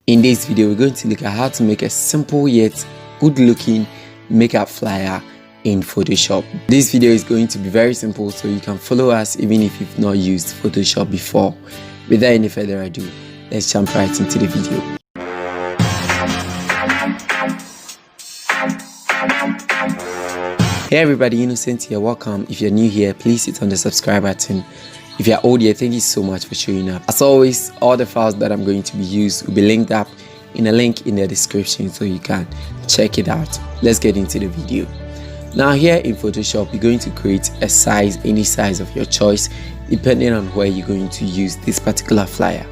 In this video, we're going to look at how to make a simple yet good looking makeup flyer in Photoshop. This video is going to be very simple, so you can follow us even if you've not used Photoshop before. Without any further ado, let's jump right into the video. Hey everybody, Innocent here, welcome. If you're new here, please hit on the subscribe button. If you're old here, thank you so much for showing up. As always, all the files that I'm going to be used will be linked up in a link in the description so you can check it out. Let's get into the video. Now here in Photoshop, you're going to create a size, any size of your choice, depending on where you're going to use this particular flyer.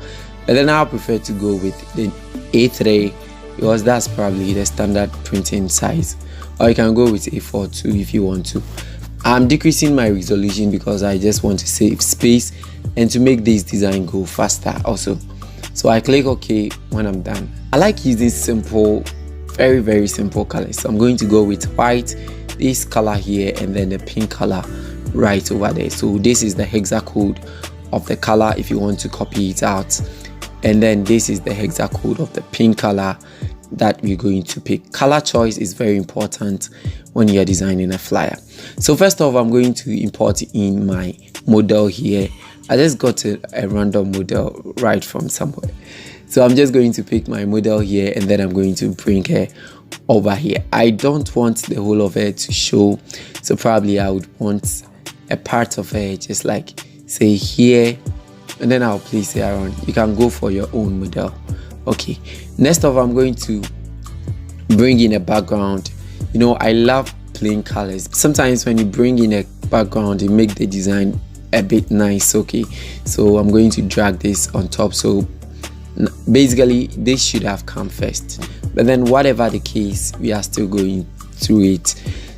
But then I prefer to go with the A3 because that's probably the standard printing size. Or you can go with A4 too if you want to. I'm decreasing my resolution because I just want to save space and to make this design go faster also. So I click OK when I'm done. I like using simple, very simple colors. So I'm going to go with white, this color here, and then the pink color right over there. So this is the hexacode of the color if you want to copy it out. And then this is the hexacode of the pink color that we're going to pick. Color choice is very important when you're designing a flyer. So first off, I'm going to import in my model here. I just got a random model right from somewhere. So I'm just going to pick my model here and then I'm going to bring her over here. I don't want the whole of her to show, so probably I would want a part of her just like say here, and then I'll place it around. You can go for your own model. Okay, next off, I'm going to bring in a background. You know, I love plain colors. Sometimes when you bring in a background, it makes the design a bit nice. Okay, so I'm going to drag this on top. So basically this should have come first, but then whatever the case, we are still going through it.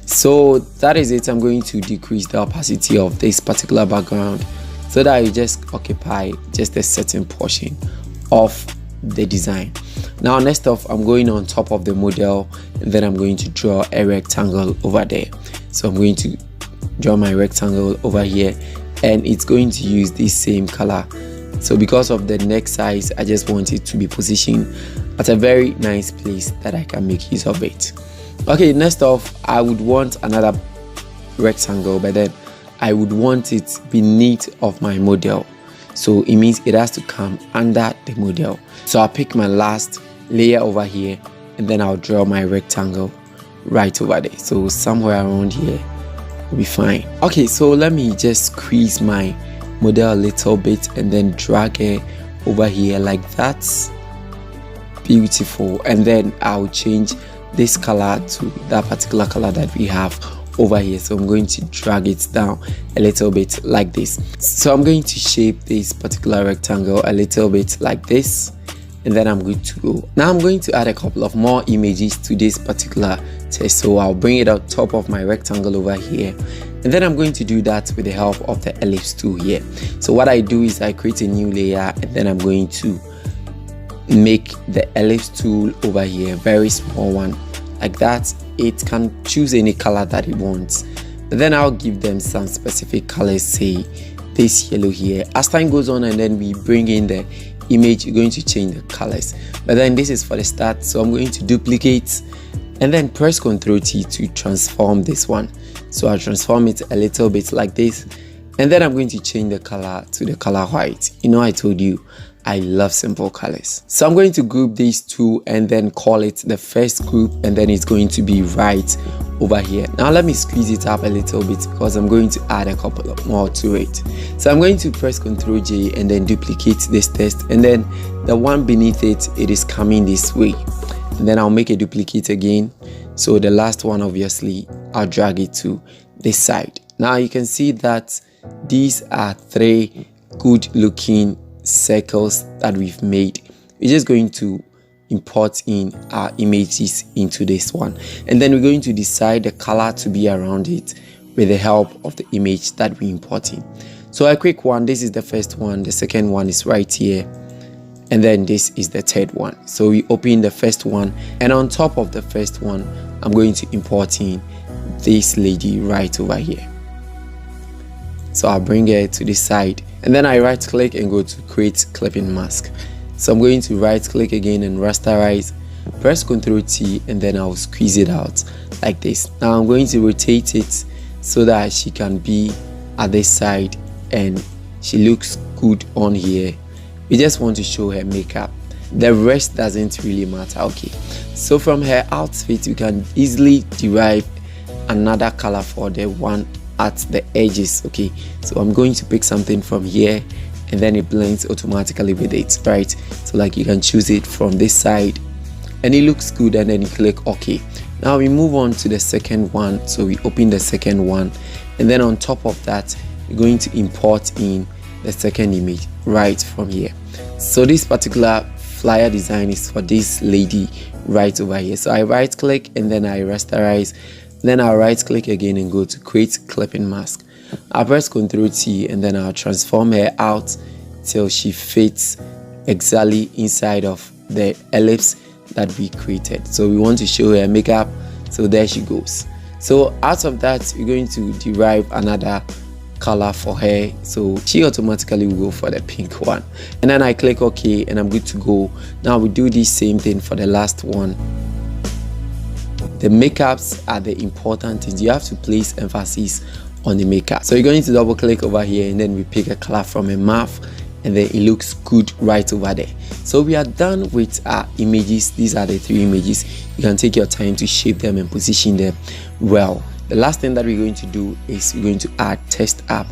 So that is it. I'm going to decrease the opacity of this particular background so that you just occupy just a certain portion of the design. Now next off, I'm going on top of the model and then I'm going to draw a rectangle over there. So I'm going to draw my rectangle over here and it's going to use this same color. So because of the neck size, I just want it to be positioned at a very nice place that I can make use of it. Okay, next off, I would want another rectangle, but then I would want it beneath of my model. So it means it has to come under the model. So I'll pick my last layer over here and then I'll draw my rectangle right over there. So somewhere around here will be fine. Okay, so let me just squeeze my model a little bit and then drag it over here like that. Beautiful. And then I'll change this color to that particular color that we have over here. So I'm going to drag it down a little bit like this. So I'm going to shape this particular rectangle a little bit like this and then I'm good to go. Now I'm going to add a couple of more images to this particular text. So I'll bring it on top of my rectangle over here and then I'm going to do that with the help of the ellipse tool here. So what I do is I create a new layer and then I'm going to make the ellipse tool over here, very small one like that. It can choose any color that it wants, but then I'll give them some specific colors, say this yellow here. As time goes on and then we bring in the image, you're going to change the colors, but then this is for the start. So I'm going to duplicate and then press Ctrl T to transform this one. So I'll transform it a little bit like this and then I'm going to change the color to the color white. You know, I told you I love simple colors. So I'm going to group these two and then call it the first group and then it's going to be right over here. Now let me squeeze it up a little bit because I'm going to add a couple of more to it. So I'm going to press Ctrl J and then duplicate this text and then the one beneath it, it is coming this way. And then I'll make a duplicate again. So the last one, obviously, I'll drag it to this side. Now you can see that these are three good looking circles that we've made. We're just going to import in our images into this one and then we're going to decide the color to be around it with the help of the image that we import in. So a quick one, this is the first one, the second one is right here and then this is the third one. So we open the first one and on top of the first one I'm going to import in this lady right over here. So I'll bring her to the side and then I right click and go to create clipping mask So I'm going to right click again and rasterize, press Ctrl T, and then I'll squeeze it out like this. Now I'm going to rotate it so that she can be at this side and she looks good on here. We just want to show her makeup. The rest doesn't really matter. Okay, so from her outfit we can easily derive another color for the one at the edges. Okay, so I'm going to pick something from here and then it blends automatically with it, right? So like you can choose it from this side and it looks good, and then you click OK. Now we move on to the second one. So we open the second one, and then on top of that we're going to import in the second image right from here. So this particular flyer design is for this lady right over here. So I right click and then I rasterize, then I'll right click again and go to create clipping mask. I'll press Ctrl T and then I'll transform her out till she fits exactly inside of the ellipse that we created. So we want to show her makeup, so there she goes. So out of that we're going to derive another color for her, so she automatically will go for the pink one, and then I click OK and I'm good to go. Now we do the same thing for the last one. The makeups are the important things. You have to place emphasis on the makeup. So you're going to double click over here and then we pick a color from a mouth, and then it looks good right over there. So we are done with our images. These are the 3 images. You can take your time to shape them and position them well. The last thing that we're going to do is we're going to add text up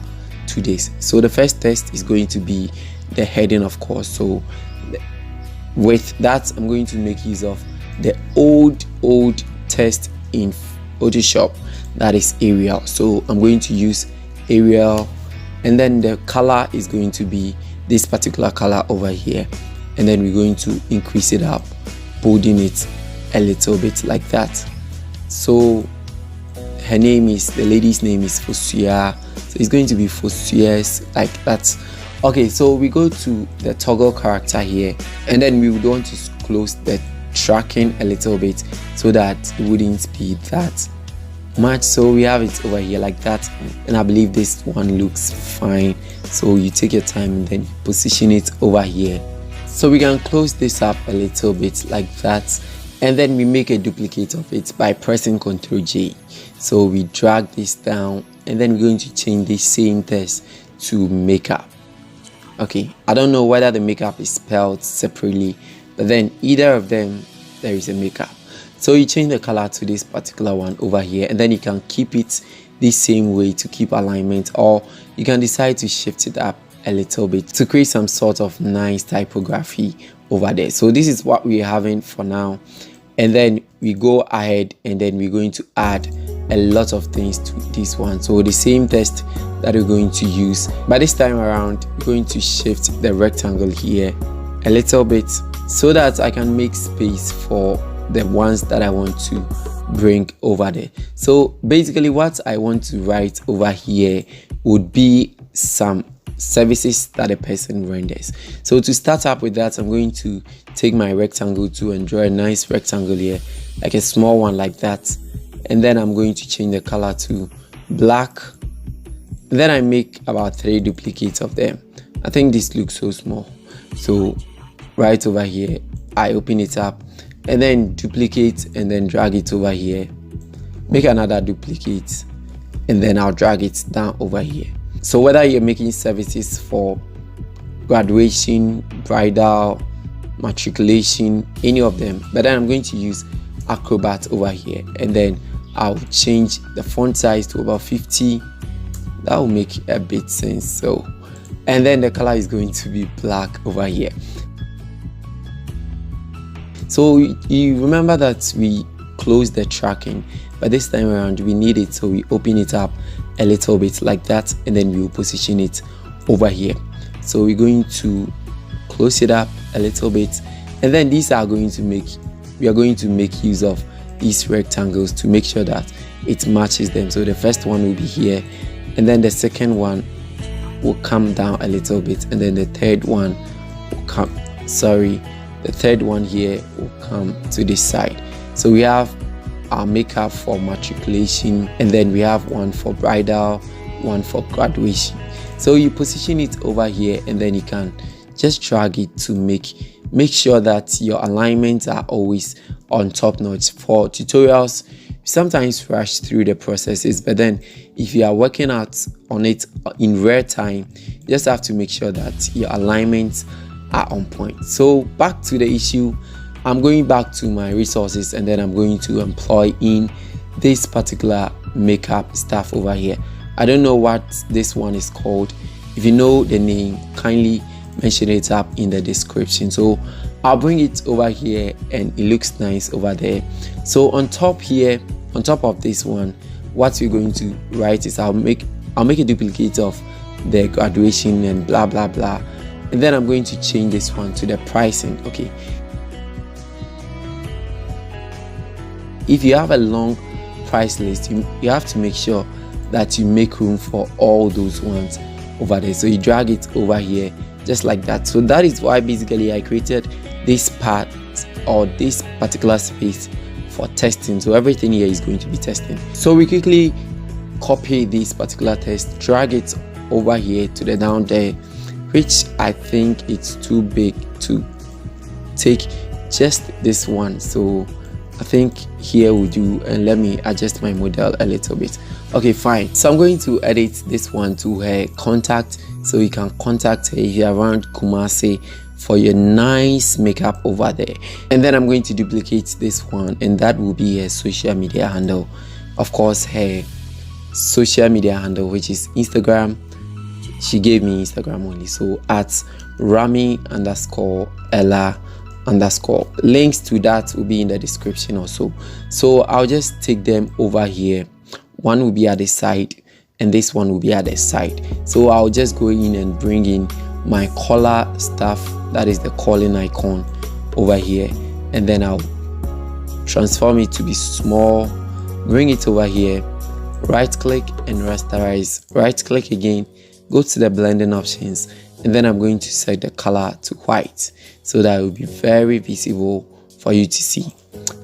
to this. So the first text is going to be the heading, of course. So with that I'm going to make use of the old text in Photoshop, that is Arial. So I'm going to use Arial, and then the color is going to be this particular color over here, and then we're going to increase it up, bolding it a little bit like that. So her name is, the lady's name is Fosua, so it's going to be Fosua's like that. Okay, so we go to the toggle character here, and then we would want to close the tracking a little bit so that it wouldn't be that much. So we have it over here like that, and I believe this one looks fine. So you take your time and then you position it over here. So we can close this up a little bit like that, and then we make a duplicate of it by pressing Ctrl J. So we drag this down, and then we're going to change the same text to makeup. Okay, I don't know whether the makeup is spelled separately, but then either of them there is a makeup. So you change the color to this particular one over here, and then you can keep it the same way to keep alignment, or you can decide to shift it up a little bit to create some sort of nice typography over there. So this is what we're having for now, and then we go ahead and then we're going to add a lot of things to this one. So the same text that we're going to use, but this time around we're going to shift the rectangle here a little bit so that I can make space for the ones that I want to bring over there. So basically what I want to write over here would be some services that a person renders. So to start up with that, I'm going to take my rectangle tool and draw a nice rectangle here, like a small one like that, and then I'm going to change the color to black. Then I make about 3 duplicates of them. I think this looks so small, so right over here I open it up and then duplicate and then drag it over here, make another duplicate, and then I'll drag it down over here. So whether you're making services for graduation, bridal, matriculation, any of them, but then I'm going to use Acrobat over here, and then I'll change the font size to about 50. That will make a bit sense. So, and then the color is going to be black over here. So you remember that we closed the tracking, but this time around we need it, so we open it up a little bit like that, and then we will position it over here. So we're going to close it up a little bit, and then we are going to make use of these rectangles to make sure that it matches them. So the first one will be here, and then the second one will come down a little bit, and then the third one will come, the third one here will come to this side. So we have our makeup for matriculation, and then we have one for bridal, one for graduation. So you position it over here, and then you can just drag it to make make sure that your alignments are always on top notch. For tutorials, sometimes rush through the processes, but then if you are working out on it in real time, you just have to make sure that your alignments are on point. So back to the issue, I'm going back to my resources, and then I'm going to employ in this particular makeup stuff over here. I don't know what this one is called. If you know the name, kindly mention it up in the description. So I'll bring it over here, and it looks nice over there. So on top here, on top of this one, what we're going to write is I'll make a duplicate of the graduation and blah blah blah, and then I'm going to change this one to the pricing. Okay, if you have a long price list, you have to make sure that you make room for all those ones over there. So you drag it over here just like that. So that is why basically I created this part or this particular space for testing. So everything here is going to be testing. So we quickly copy this particular text, drag it over here to the down there, which I think it's too big to take just this one. So I think here we do, and let me adjust my model a little bit. Okay, fine. So I'm going to edit this one to her contact, so you can contact her if you're around Kumasi for your nice makeup over there. And then I'm going to duplicate this one, and that will be her social media handle. Of course, her social media handle, which is Instagram. She gave me Instagram only, so at Rami_Ella_. Links to that will be in the description also. So I'll just take them over here. One will be at the side, and this one will be at the side. So I'll just go in and bring in my color stuff, that is the calling icon over here, and then I'll transform it to be small, bring it over here, right click and rasterize, right click again, go to the blending options, and then I'm going to set the color to white so that it will be very visible for you to see.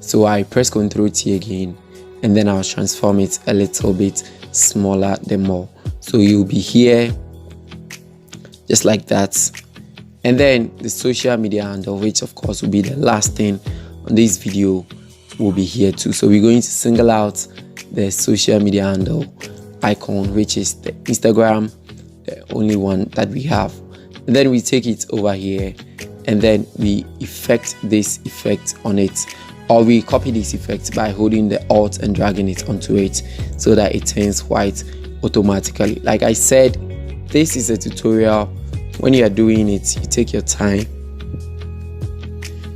So I press Ctrl T again, and then I'll transform it a little bit smaller the more. So you'll be here just like that. And then the social media handle, which of course will be the last thing on this video, will be here too. So we're going to single out the social media handle icon, which is the Instagram, the only one that we have. And then we take it over here, and then we effect this effect on it, or we copy this effect by holding the Alt and dragging it onto it so that it turns white automatically. Like I said, this is a tutorial. When you are doing it, you take your time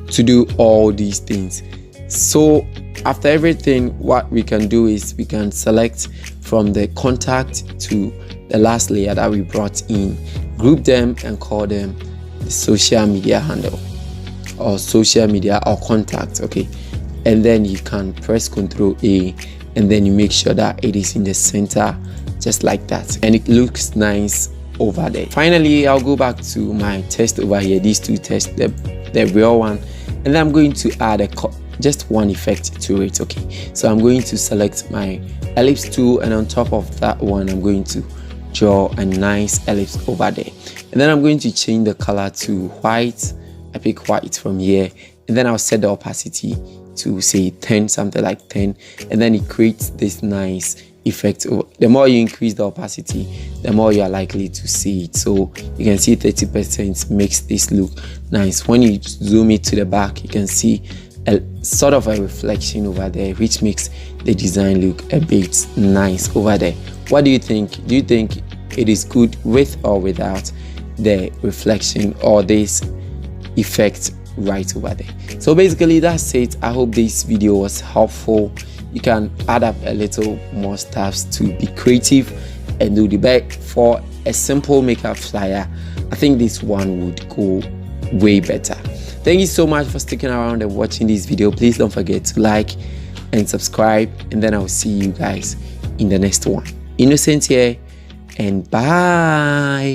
to do all these things. So after everything, what we can do is we can select from the contact to the last layer that we brought in, group them and call them the social media handle or social media or contact. Okay, and then you can press Ctrl A, and then you make sure that it is in the center just like that, and it looks nice over there. Finally, I'll go back to my test over here, these two tests, the real one, and then I'm going to add just one effect to it. Okay, so I'm going to select my ellipse tool, and on top of that one I'm going to draw a nice ellipse over there, and then I'm going to change the color to white. I pick white from here, and then I'll set the opacity to say 10, something like 10, and then it creates this nice effect. The more you increase the opacity, the more you are likely to see it. So you can see 30% makes this look nice. When you zoom it to the back, you can see a sort of a reflection over there, which makes the design look a bit nice over there. What do you think? Do you think it is good with or without the reflection or this effect right over there? So basically that's it. I hope this video was helpful. You can add up a little more stuffs to be creative and do the best. For a simple makeup flyer, I think this one would go way better. Thank you so much for sticking around and watching this video. Please don't forget to like and subscribe, and then I'll see you guys in the next one. Innocent here, and bye.